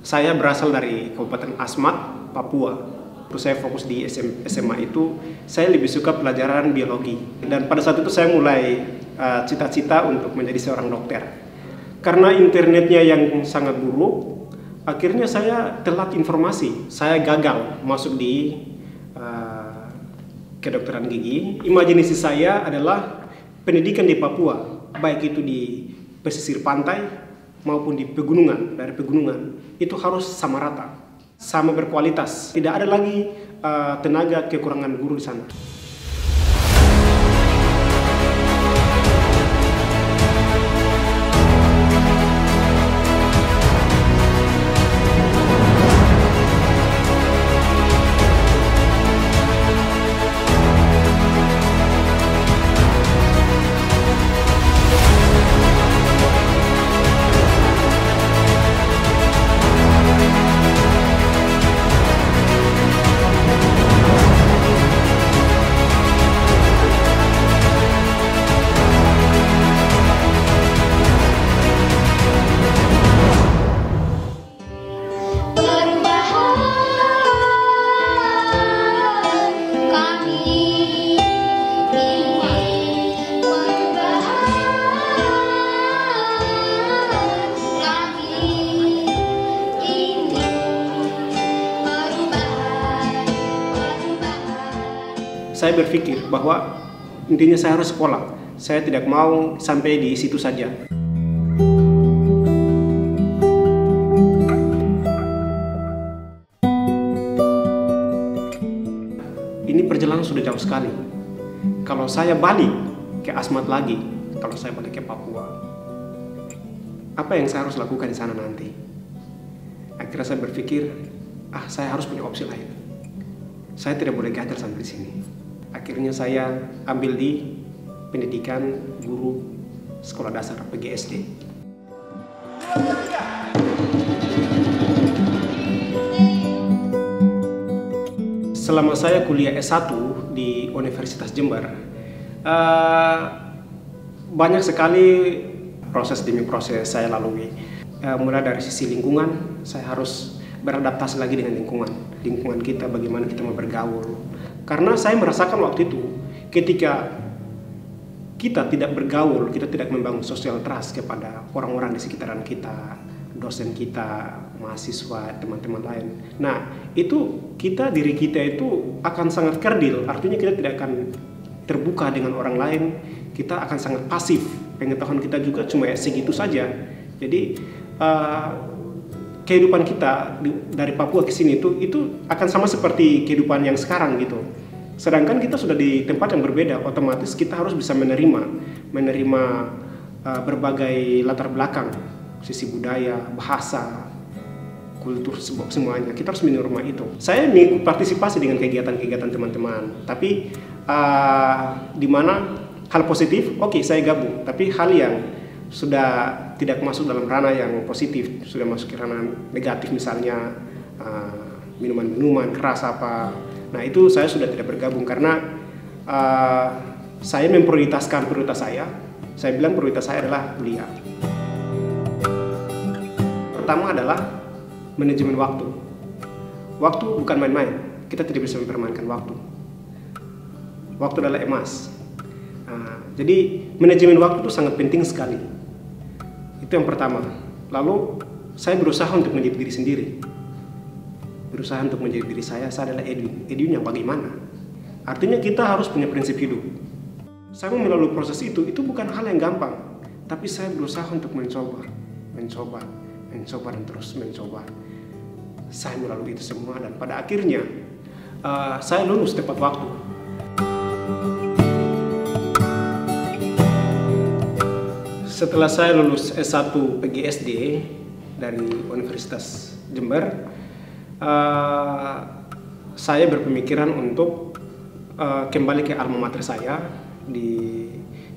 Saya berasal dari Kabupaten Asmat, Papua. Terus saya fokus di SMA itu, saya lebih suka pelajaran biologi. Dan pada saat itu saya mulai cita-cita untuk menjadi seorang dokter. Karena internetnya yang sangat buruk, akhirnya saya telat informasi. Saya gagal masuk di kedokteran gigi. Imajinasi saya adalah pendidikan di Papua, baik itu di pesisir pantai maupun di pegunungan, dari pegunungan, itu harus sama rata, sama berkualitas. Tidak ada lagi tenaga kekurangan guru di sana. Saya berpikir bahwa intinya saya harus sekolah. Saya tidak mau sampai di situ saja. Ini perjalanan sudah jauh sekali. Kalau saya balik ke Asmat lagi, kalau saya balik ke Papua, apa yang saya harus lakukan di sana nanti? Akhirnya saya berpikir, saya harus punya opsi lain. Saya tidak boleh gagal sampai di sini. Akhirnya saya ambil di pendidikan guru sekolah dasar PGSD. Selama saya kuliah S1 di Universitas Jember, banyak sekali proses demi proses saya lalui. Mulai dari sisi lingkungan, saya harus beradaptasi lagi dengan lingkungan kita, bagaimana kita mau bergaul. Karena saya merasakan waktu itu, ketika kita tidak bergaul, kita tidak membangun social trust kepada orang-orang di sekitaran kita, dosen kita, mahasiswa, teman-teman lain. Nah, itu diri kita itu akan sangat kerdil, artinya kita tidak akan terbuka dengan orang lain, kita akan sangat pasif, pengetahuan kita juga cuma segitu saja. Jadi, kehidupan kita dari Papua ke sini itu akan sama seperti kehidupan yang sekarang gitu. Sedangkan kita sudah di tempat yang berbeda, otomatis kita harus bisa menerima berbagai latar belakang, sisi budaya, bahasa, kultur, semuanya. Kita harus menerima itu. Saya mengikuti partisipasi dengan kegiatan-kegiatan teman-teman, tapi di mana hal positif, oke, saya gabung. Tapi hal yang sudah tidak masuk dalam ranah yang positif, sudah masuk ke ranah negatif, misalnya minuman-minuman keras apa. Nah, itu saya sudah tidak bergabung karena saya memprioritaskan prioritas saya. Saya bilang prioritas saya adalah kuliah. Pertama adalah manajemen waktu. Waktu bukan main-main. Kita tidak bisa mempermainkan waktu. Waktu adalah emas. Jadi manajemen waktu itu sangat penting sekali. Itu yang pertama. Lalu saya berusaha untuk menjadi diri sendiri. Berusaha untuk menjadi diri saya adalah Edwin. Edwin yang bagaimana? Artinya kita harus punya prinsip hidup. Saya melalui proses itu bukan hal yang gampang. Tapi saya berusaha untuk mencoba dan terus mencoba. Saya melalui itu semua dan pada akhirnya saya lulus tepat waktu. Setelah saya lulus S1 PGSD dari Universitas Jember, saya berpemikiran untuk kembali ke alma mater saya di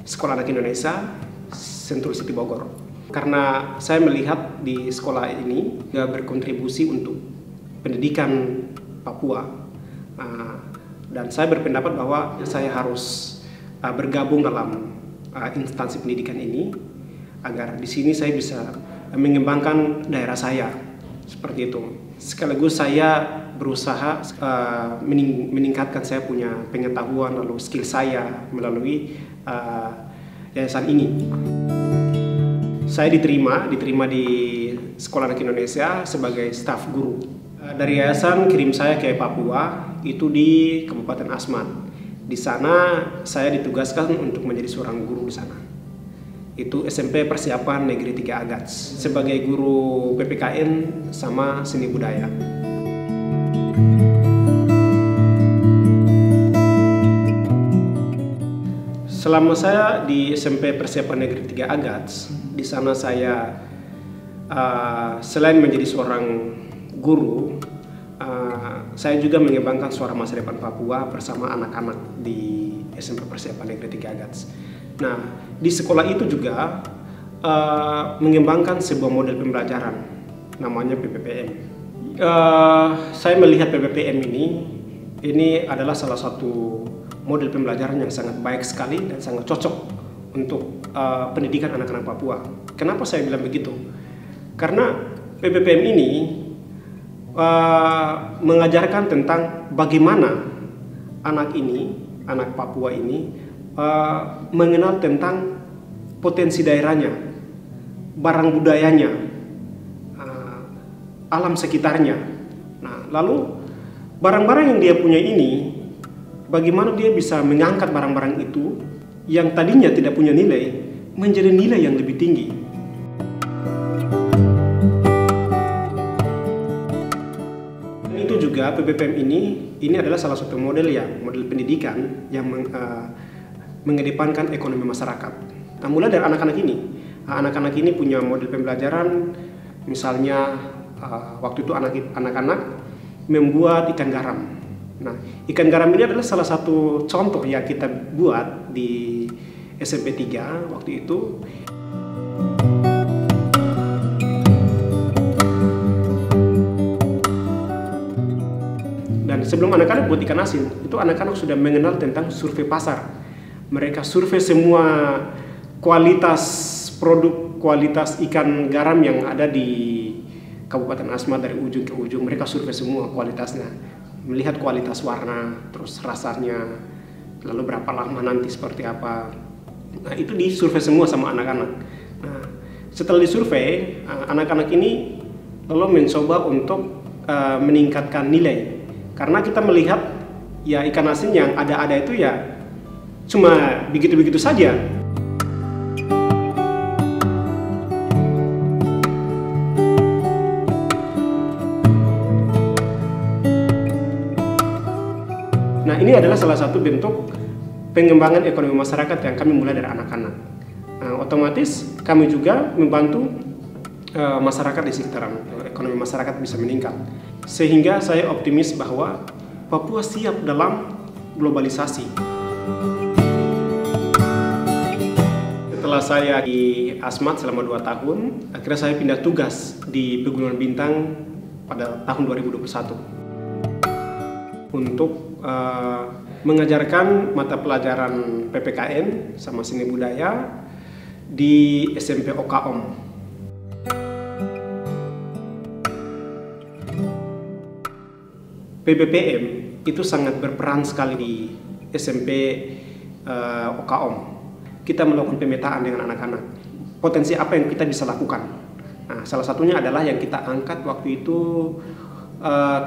Sekolah Anak Indonesia, Sentul City Bogor. Karena saya melihat di sekolah ini berkontribusi untuk pendidikan Papua, dan saya berpendapat bahwa saya harus bergabung dalam instansi pendidikan ini agar di sini saya bisa mengembangkan daerah saya seperti itu. Sekaligus saya berusaha meningkatkan saya punya pengetahuan lalu skill saya melalui yayasan ini. Saya diterima di Sekolah Anak Indonesia sebagai staf guru. Dari yayasan kirim saya ke Papua, itu di Kabupaten Asmat. Di sana saya ditugaskan untuk menjadi seorang guru di sana. Itu SMP Persiapan Negeri 3 Agats sebagai guru PPKN sama seni budaya. Selama saya di SMP Persiapan Negeri 3 Agats, di sana saya selain menjadi seorang guru, saya juga mengembangkan suara masa depan Papua bersama anak-anak di SMP Persiapan Negeri 3 Agats. Nah, di sekolah itu juga mengembangkan sebuah model pembelajaran namanya PPPM. Saya melihat PPPM ini adalah salah satu model pembelajaran yang sangat baik sekali dan sangat cocok untuk pendidikan anak-anak Papua. Kenapa saya bilang begitu? Karena PPPM ini mengajarkan tentang bagaimana anak Papua ini mengenal tentang potensi daerahnya, barang budayanya, alam sekitarnya. Nah, lalu barang-barang yang dia punya ini, bagaimana dia bisa mengangkat barang-barang itu yang tadinya tidak punya nilai menjadi nilai yang lebih tinggi. Juga PPPM ini adalah salah satu model pendidikan yang mengedepankan ekonomi masyarakat. Nah, mulai dari anak-anak ini punya model pembelajaran, misalnya waktu itu anak-anak membuat ikan garam. Nah, ikan garam ini adalah salah satu contoh yang kita buat di SMP 3 waktu itu. Dan sebelum anak-anak buat ikan asin, itu anak-anak sudah mengenal tentang survei pasar. Mereka survei semua kualitas produk, kualitas ikan garam yang ada di Kabupaten Asmat dari ujung ke ujung. Mereka survei semua kualitasnya, melihat kualitas warna, terus rasanya, lalu berapa lama nanti seperti apa. Nah, itu disurvei semua sama anak-anak. Nah, setelah disurvei, anak-anak ini lalu mencoba untuk meningkatkan nilai. Karena kita melihat ya ikan asin yang ada itu ya cuma begitu-begitu saja. Nah, ini adalah salah satu bentuk pengembangan ekonomi masyarakat yang kami mulai dari anak-anak. Nah, otomatis kami juga membantu masyarakat di sekitaran, ekonomi masyarakat bisa meningkat. Sehingga saya optimis bahwa Papua siap dalam globalisasi. Setelah saya di Asmat selama 2 tahun, akhirnya saya pindah tugas di Pegunungan Bintang pada tahun 2021 untuk mengajarkan mata pelajaran PPKN sama seni budaya di SMP OKOM. PPPM itu sangat berperan sekali di SMP OKOM. Kita melakukan pemetaan dengan anak-anak. Potensi apa yang kita bisa lakukan? Nah, salah satunya adalah yang kita angkat waktu itu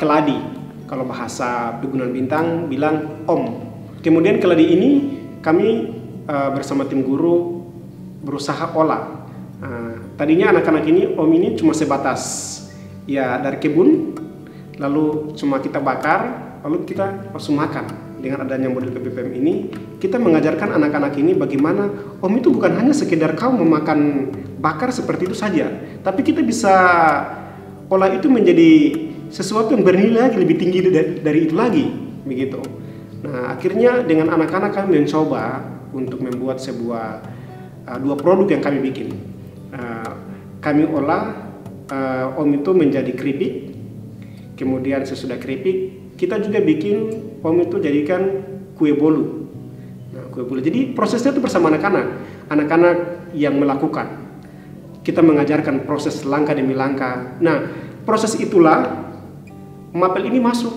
keladi. Kalau bahasa Pegunungan Bintang bilang om. Kemudian keladi ini kami bersama tim guru berusaha olah. Tadinya anak-anak ini om ini cuma sebatas ya dari kebun, lalu cuma kita bakar, lalu kita langsung makan. Dengan adanya model PPPM ini, kita mengajarkan anak-anak ini bagaimana om itu bukan hanya sekedar kau memakan bakar seperti itu saja, tapi kita bisa olah itu menjadi sesuatu yang bernilai lebih tinggi dari itu lagi, begitu. Nah, akhirnya dengan anak-anak kami mencoba untuk membuat sebuah 2 produk yang kami bikin. Kami olah om itu menjadi keripik. Kemudian sesudah keripik, kita juga bikin om itu jadikan kue bolu. Nah, kue bolu. Jadi prosesnya itu bersama anak-anak yang melakukan. Kita mengajarkan proses langkah demi langkah. Nah, proses itulah mapel ini masuk.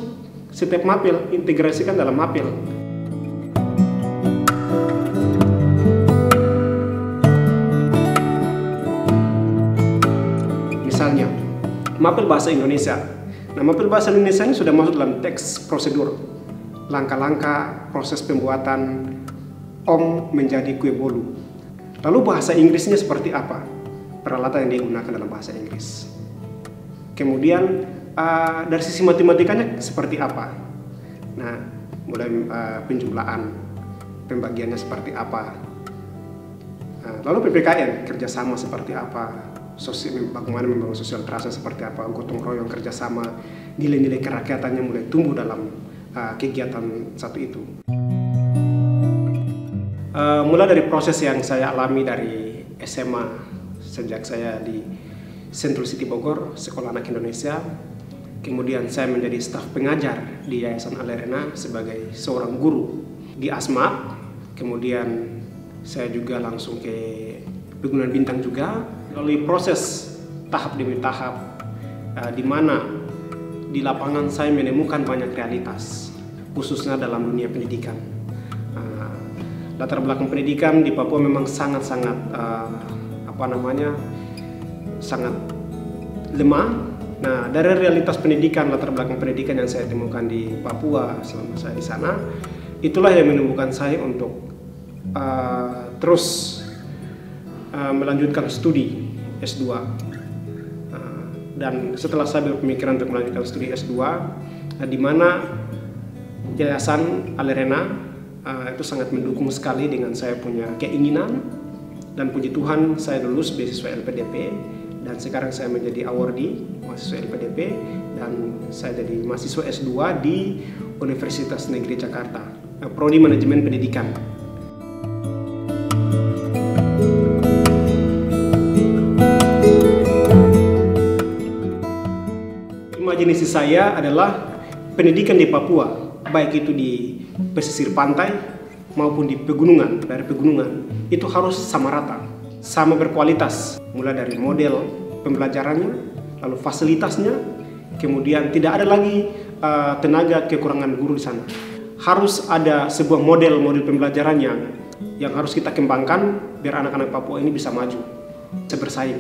Setiap mapel integrasikan dalam mapel. Misalnya, mapel bahasa Indonesia. Nah, mapel bahasa Indonesia ini sudah masuk dalam teks prosedur. Langkah-langkah proses pembuatan om menjadi kue bolu. Lalu bahasa Inggrisnya seperti apa? Peralatan yang digunakan dalam bahasa Inggris. Kemudian dari sisi matematikanya seperti apa? Nah, mulai penjumlahan, pembagiannya seperti apa? Lalu PPKN, kerjasama seperti apa? Bagaimana membangun sosial trust seperti apa? Gotong royong, kerjasama, nilai-nilai kerakyatannya mulai tumbuh dalam kegiatan satu itu. Mulai dari proses yang saya alami dari SMA, sejak saya di Sentul City Bogor, Sekolah Anak Indonesia. Kemudian saya menjadi staf pengajar di Yayasan Alerena sebagai seorang guru di ASMA. Kemudian saya juga langsung ke Pegunungan Bintang juga. Melalui proses tahap demi tahap, di mana di lapangan saya menemukan banyak realitas, khususnya dalam dunia pendidikan. Latar belakang pendidikan di Papua memang sangat-sangat sangat lemah. Nah, dari realitas pendidikan, latar belakang pendidikan yang saya temukan di Papua selama saya di sana, itulah yang menemukan saya untuk terus melanjutkan studi S2. Dan setelah saya berpemikiran untuk melanjutkan studi S2, di mana Yayasan Alerena itu sangat mendukung sekali dengan saya punya keinginan, dan puji Tuhan saya lulus beasiswa LPDP. Dan sekarang saya menjadi awardee mahasiswa LPDP, dan saya jadi mahasiswa S2 di Universitas Negeri Jakarta, Prodi Manajemen Pendidikan. Imajinasi saya adalah pendidikan di Papua, baik itu di pesisir pantai maupun di pegunungan, dari pegunungan, itu harus sama rata, sama berkualitas, mulai dari model pembelajarannya, lalu fasilitasnya, kemudian tidak ada lagi tenaga kekurangan guru di sana. Harus ada sebuah model pembelajaran yang harus kita kembangkan biar anak-anak Papua ini bisa maju, bisa bersaing.